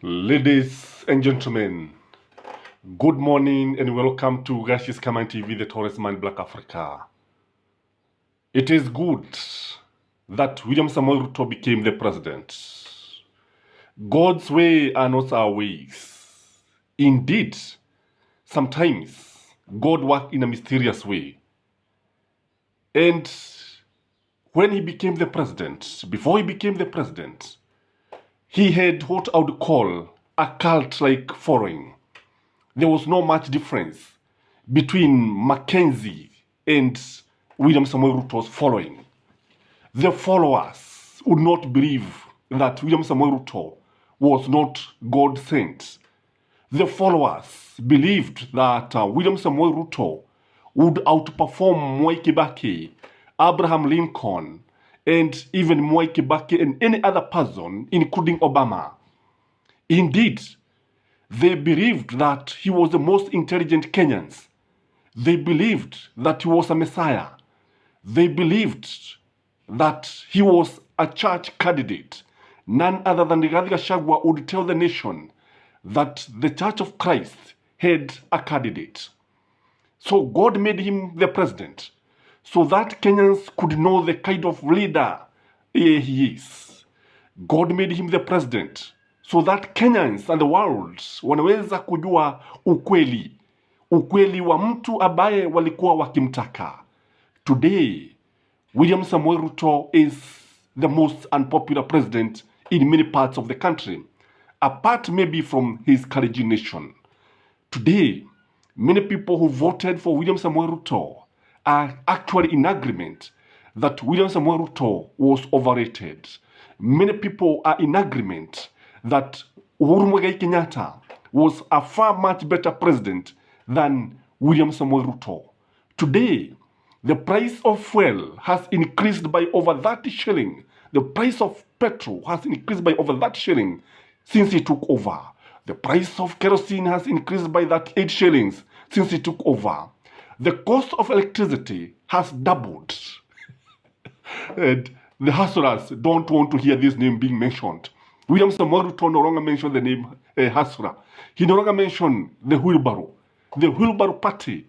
Ladies and gentlemen, good morning and welcome to Gashi's Kaman TV, the Torres Man Black Africa. It is good that William Samoei Ruto became the president. God's way are not our ways. Indeed, sometimes God works in a mysterious way. And when he became the president, before he became the president, he had what I would call a cult-like following. There was no much difference between Mackenzie and William Samoei Ruto's following. The followers would not believe that William Samoei Ruto was not God sent. The followers believed that William Samoei Ruto would outperform Mwai Kibaki, Abraham Lincoln, and even Mwai Kibaki and any other person, including Obama. Indeed, they believed that he was the most intelligent Kenyans. They believed that he was a messiah. They believed that he was a church candidate. None other than Rigathi Gachagua would tell the nation that the Church of Christ had a candidate. So God made him the president so that Kenyans could know the kind of leader he is. God made him the president so that Kenyans and the world wanaweza kujua ukweli wa mtu ambaye walikuwa wakimtaka. Today, William Samoei Ruto is the most unpopular president in many parts of the country, apart maybe from his Kalenjin nation. Today, many people who voted for William Samoei Ruto are actually in agreement that William Samoei Ruto was overrated. Many people are in agreement that Uhuru Muigai Kenyatta was a far much better president than William Samoei Ruto. Today, the price of fuel has increased by over 30 shilling. The price of petrol has increased by over that shilling since he took over. The price of kerosene has increased by that 8 shillings since he took over. The cost of electricity has doubled. And the hustlers don't want to hear this name being mentioned. William Samoei Ruto no longer mentioned the name hustler. He no longer mentioned the wheelbarrow. The wheelbarrow party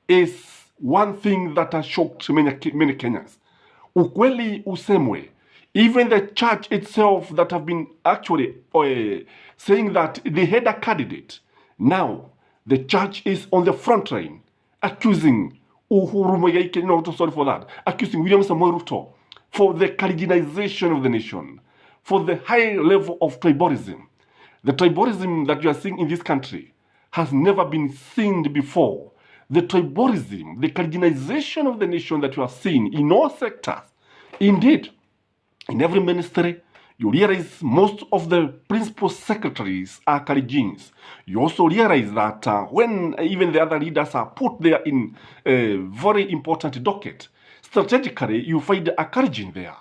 is one thing that has shocked many Kenyans. Ukweli usemwe. Even the church itself that have been actually saying that they had a candidate. Now, the church is on the front line accusing Uhuru Muigai Kenyatta, sorry for that, accusing William Samoei Ruto for the Kalenjinization of the nation, for the high level of tribalism. The tribalism that you are seeing in this country has never been seen before. The tribalism, the Kalenjinization of the nation that you are seeing in all sectors. Indeed, in every ministry, you realize most of the principal secretaries are Kalenjins. You also realize that when even the other leaders are put there in a very important docket, strategically you find a Kalenjin there.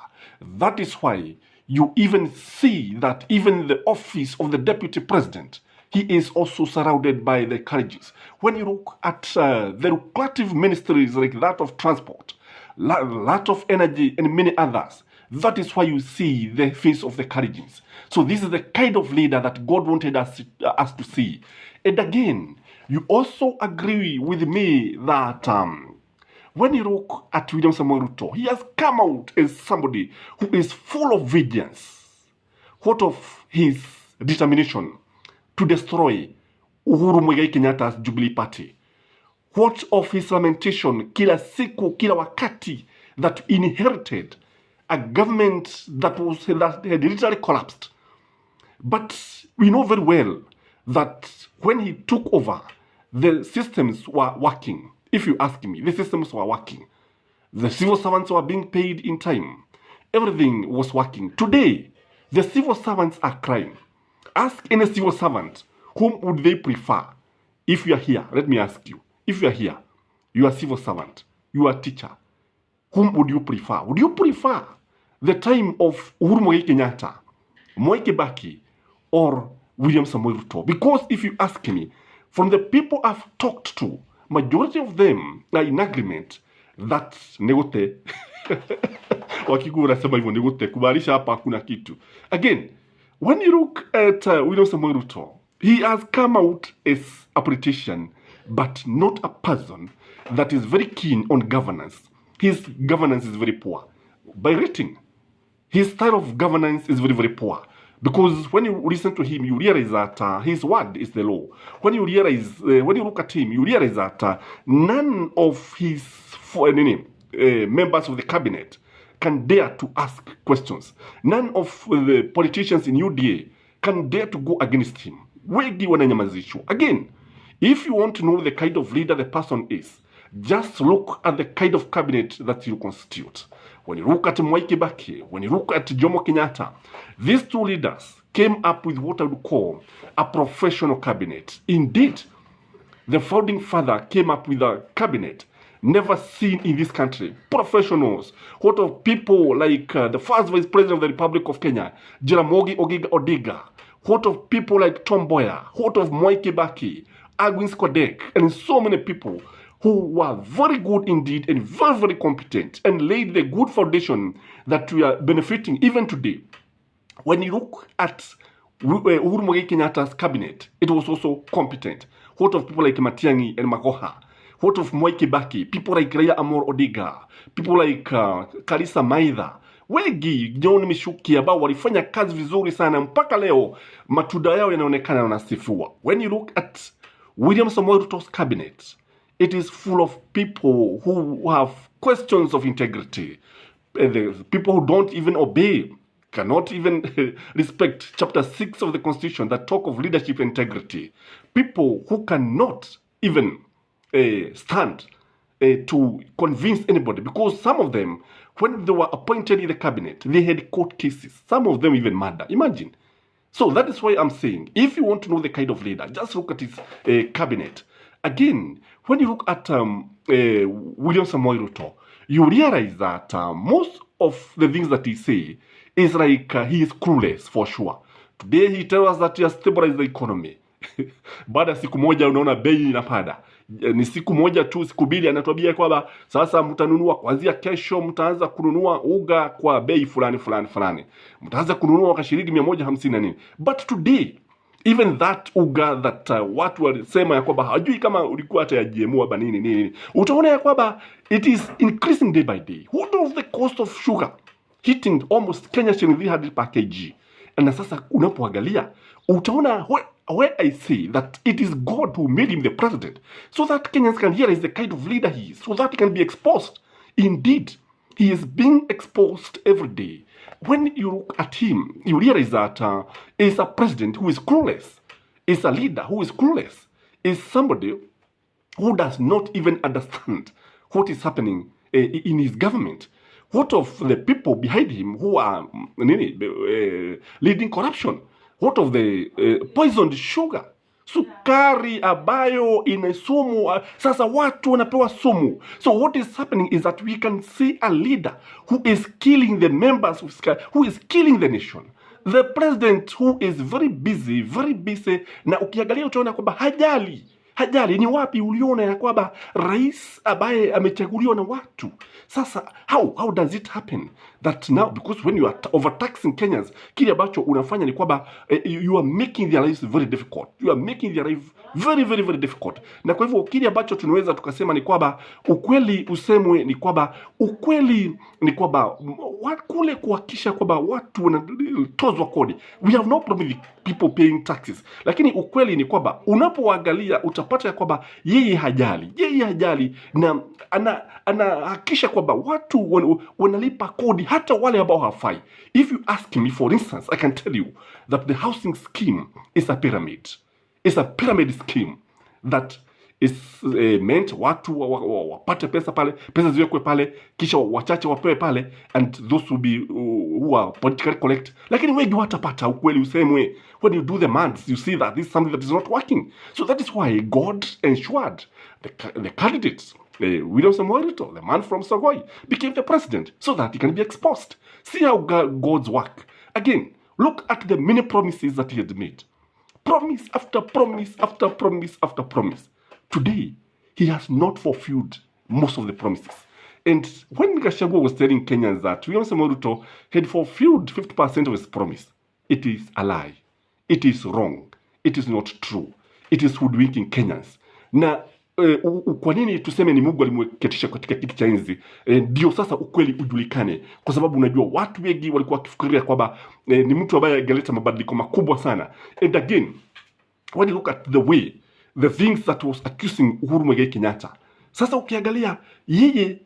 That is why you even see that even the office of the deputy president, he is also surrounded by the Kalenjins. When you look at the lucrative ministries like that of transport, that of energy and many others, that is why you see the face of the Kalenjins. So this is the kind of leader that God wanted us to see. And again, you also agree with me that when you look at William Samoei Ruto, he has come out as somebody who is full of vengeance. What of his determination to destroy Uhuru Muigai Kenyatta's Jubilee Party? What of his lamentation, kila siku, kila wakati, that inherited a government that had literally collapsed? But we know very well that when he took over, the systems were working. If you ask me, the systems were working. The civil servants were being paid in time. Everything was working. Today, the civil servants are crying. Ask any civil servant, whom would they prefer? If you are here, let me ask you. If you are here, you are a civil servant, you are a teacher, whom would you prefer? Would you prefer the time of Uhuru Muigai Kenyatta, Mwai Kibaki, or William Samoei Ruto? Because if you ask me, from the people I've talked to, majority of them are in agreement that negote wakikuwa nasema hivyo negote kubalisha hapa hakuna kitu. Again, When you look at William Samoei Ruto, he has come out as a politician, but not a person that is very keen on governance. His governance is very poor. By rating, his style of governance is very, very poor. Because when you listen to him, you realize that his word is the law. When you look at him, you realize that none of his members of the cabinet can dare to ask questions. None of the politicians in UDA can dare to go against him. Wengi wananyamazishwa. Again, if you want to know the kind of leader the person is, just look at the kind of cabinet that you constitute. When you look at Mwai Kibaki, when you look at Jomo Kenyatta, these two leaders came up with what I would call a professional cabinet. Indeed, the founding father came up with a cabinet never seen in this country. Professionals. What of people like the first vice president of the Republic of Kenya, Jaramogi Oginga Odinga? What of people like Tom Mboya? What of Mwai Kibaki, Agwin Skodek, and so many people who were very good indeed and very, very competent and laid the good foundation that we are benefiting even today. When you look at Uhuru Muigai Kenyatta's cabinet, it was also competent. What of people like Matiang'i and Magoha? What of Mwai Kibaki? People like Raila Amolo Odinga, people like Karisa Maitha. Wengi John Mishuki ambao walifanya kazi vizuri sana mpaka leo matunda yao yanaonekana yanasifiwa. When you look at William Samoei Ruto's cabinet, it is full of people who have questions of integrity. The people who don't even obey, cannot even respect chapter 6 of the Constitution that talk of leadership integrity. People who cannot even stand to convince anybody, because some of them, when they were appointed in the cabinet, they had court cases. Some of them even murder. Imagine. So that is why I'm saying, if you want to know the kind of leader, just look at his cabinet. Again, when you look at William Samoei Ruto, you realize that most of the things that he say is like he is clueless for sure. Today he tells us that he has stabilized the economy. Baada siku moja unaona bei inapanda. Ni siku moja tu, siku mbili anatuambia kwamba sasa mtanunua kuanzia kesho, mtaanza kununua uga kwa bei fulani. Mtaanza kununua kwa shilingi 150 na nini. But today, even that uga that watu walisema ya kwamba hajui kama ulikuwa hata ya GMO haba nini. Utaona ya kwamba it is increasing day by day. What of the cost of sugar hitting almost Kenya shilingi 300 per kg. Na sasa unapoangalia utaona where I say that it is God who made him the president, so that Kenyans can realize the kind of leader he is, so that he can be exposed. Indeed, he is being exposed every day. When you look at him, you realize that is a president who is clueless, is a leader who is clueless, is somebody who does not even understand what is happening in his government. What of the people behind him who are leading corruption? What of the poisoned sugar? Sukari abayo ina sumu. Sasa watu wanapewa sumu. So what is happening is that we can see a leader who is killing the members of Sky, who is killing the nation. The president who is very busy, na ukiangalia utaona kwamba hajali ni wapi uliona ya kwamba rais ambaye amechaguliwa na watu. Sasa how does it happen that now, because when you are overtaxing Kenyans, kile ambacho unafanya ni kwamba you are making their lives very difficult. You are making their life very difficult. Na kwa hivyo kile ambacho tunaweza tukasema ni kwamba ukweli usemwe ni kwamba kule kuhakikisha kwamba watu wanatozwa kodi. We have no problem with people paying taxes. Lakini ukweli ni kwamba unapoangalia utapata ya kwamba yeye hajali na anahakikisha kwamba watu wanalipa kodi hata wale ambao hawafai. If you ask me, for instance, I can tell you that the housing scheme is a pyramid. It's a pyramid scheme that is meant watu wapate pesa pale, pesa ziwekwe pale, kisha wachache wapewe pale, and those will be who are politically correct. Lakini wengi watapata ukweli usemwe. When you do the maths, you see that this is something that is not working. So that is why God ensured the candidates, William Samoei Ruto, the man from Sogoi, became the president so that he can be exposed. See how God's work. Again, look at the many promises that he had made. Promise after promise after promise after promise. Today, he has not fulfilled most of the promises. And when Gachagua was telling Kenyans that William Samoei Ruto had fulfilled 50% of his promise, It is a lie. It is wrong. It is not true. It is hoodwinking Kenyans. Na kwa nini tuseme ni Mungu alimketisha katika kiti cha enzi? Ndio sasa ukweli ujulikane, kwa sababu unajua watu wengi walikuwa wakifikiria kwamba ni mtu ambaye angeleta mabadiliko makubwa sana. And again, when you look at the way the things that was accusing Uhuru Muigai Kenyatta, sasa ukiangalia yeye,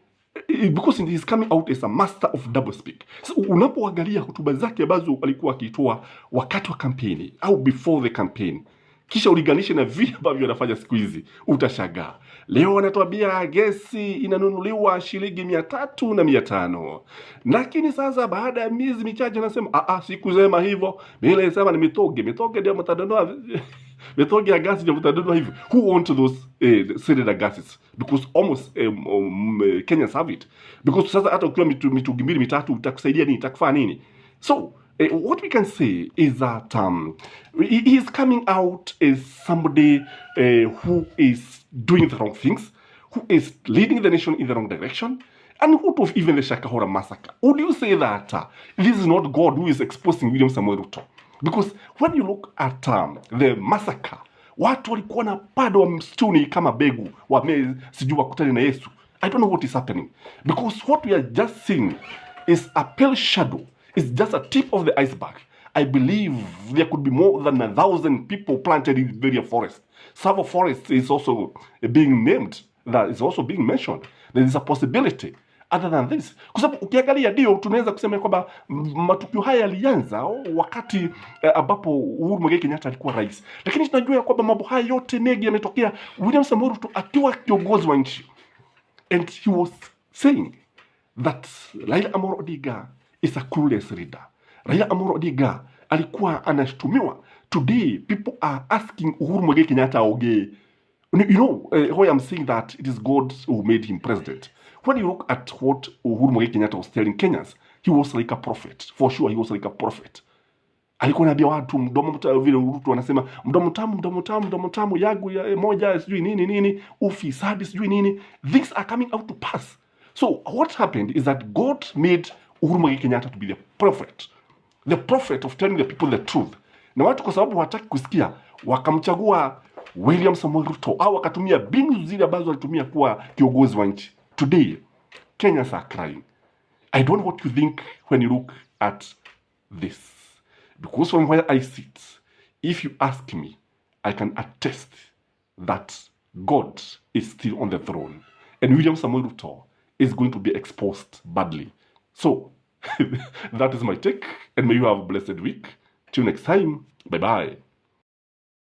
because he is coming out as a master of double speak. So unapoangalia hotuba zake ambazo alikuwa akitoa wakati wa kampeni au before the campaign, kisha ulinganishe na vile ambavyo anafanya siku hizi, utashangaa. Leo anatuambia gesi inanunuliwa shilingi 300 na 500. Lakini sasa baada ya miezi michache anasema sikusema hivyo. Mimi nilisema ni mitoge ndio mtadanua mitoge ya gasi ndio mtadanua hivyo. Who want those cylinder gases? Because almost Kenyans have it. Because sasa hata ukiwa mitungi 2-3 utakusaidia nini? Itakufaa nini? So what we can say is that he is coming out as somebody who is doing the wrong things, who is leading the nation in the wrong direction, and who of even the Shakahora massacre. Would you say that this is not God who is exposing William Samoei Ruto? Because when you look at the massacre, watu walikuwa na pado wa msituni kama begu sijui wakutane na Yesu. I don't know what is happening, because what we are just seeing is a pale shadow. It's just a tip of the iceberg. I believe there could be more than 1,000 people planted in the very forest. Savo Forest is also being named. That is also being mentioned. There is a possibility other than this. Kwa sababu ukiangalia ndio tunaweza kusema kwamba matukio haya yalianza wakati ambapo Uhuru Muigai Kenyatta alikuwa rais. Lakini tunajua kwamba mambo haya yote mengi yametokea William Samoei Ruto akiwa kiongozi wa nchi. And he was saying that Raila Amolo Odinga is a clueless leader. Raila Amolo Odinga alikuwa anashtumiwa. Today people are asking Uhuru Muigai Kenyatta oge. You know why I'm saying that it is God who made him president. When you look at what Uhuru Muigai Kenyatta was telling Kenyans, he was like a prophet. For sure he was like a prophet. Alikuwa anaambia watu mdomo mtamu, vile Ruto anasema mdomo tamu yangu ya moja sijui nini ufisadi sijui nini. Things are coming out to pass. So what happened is that God made Uhuru Muigai Kenyatta to be the prophet of telling the people the truth. Na watu kwa sababu hawataki kusikia, wakamchagua William Samoei Ruto au wakatumia mbinu zile ambazo alitumia kuwa kiongozi wa nchi. Today, Kenyans are crying. I don't know what you think when you look at this. Because from where I sit, if you ask me, I can attest that God is still on the throne. And William Samoei Ruto is going to be exposed badly. So, that is my take. And may you have a blessed week. Till next time. Bye-bye.